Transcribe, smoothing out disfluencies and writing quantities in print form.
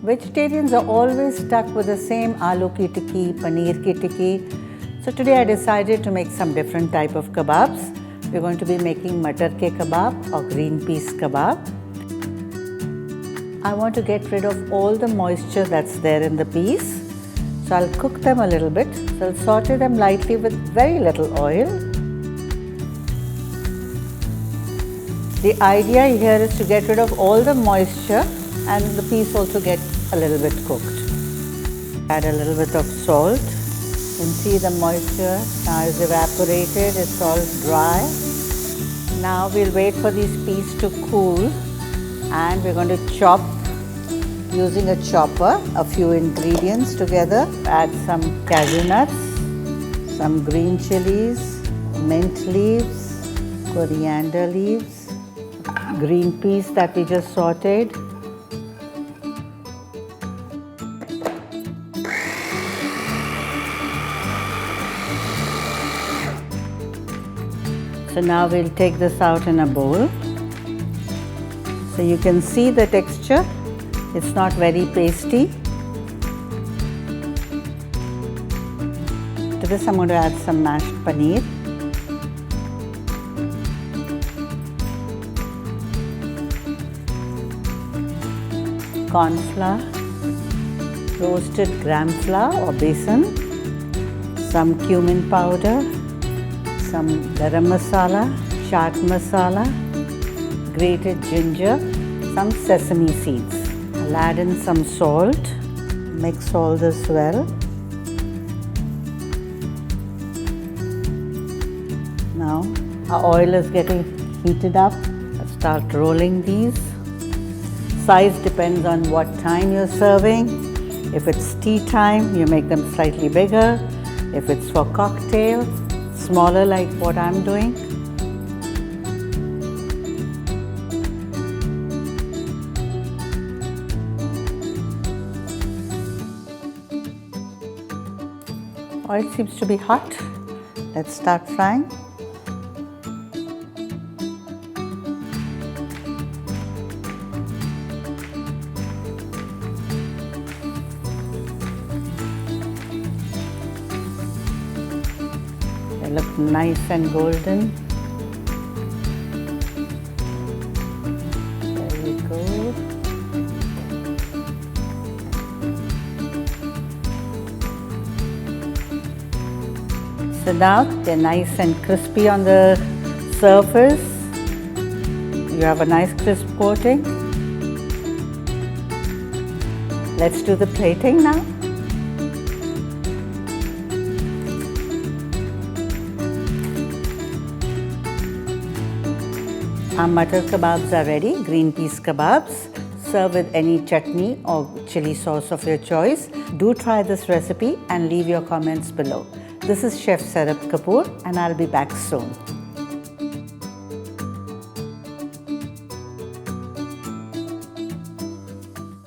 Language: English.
Vegetarians are always stuck with the same aloo ki tikki, paneer ki tikki. So today I decided to make some different type of kebabs. We're going to be making matar ke kebab or green peas kabab. I want to get rid of all the moisture that's there in the peas. So I'll cook them a little bit. So I'll saute them lightly with very little oil. The idea here is to get rid of all the moisture and the peas also get a little bit cooked. Add a little bit of salt. You can see the moisture now is evaporated, it's all dry. Now we'll wait for these peas to cool and we're going to chop using a chopper a few ingredients together. Add some cashew nuts, some green chilies, mint leaves, coriander leaves, green peas that we just sauteed. So now we'll take this out in a bowl. So you can see the texture, it's not very pasty. To this I'm going to add some mashed paneer. Corn flour, roasted gram flour or besan, some cumin powder, some garam masala, chaat masala, grated ginger, some sesame seeds. I'll add in some salt, mix all this well. Now our oil is getting heated up. I'll start rolling these. Size depends on what time you're serving. If it's tea time, you make them slightly bigger. If it's for cocktail, smaller like what I'm doing. Oil seems to be hot. Let's start frying. They look nice and golden. There we go. So now they're nice and crispy on the surface. You have a nice crisp coating. Let's do the plating now. Our matar kebabs are ready, green peas kebabs. Serve with any chutney or chili sauce of your choice. Do try this recipe and leave your comments below. This is Chef Sarab Kapoor and I'll be back soon.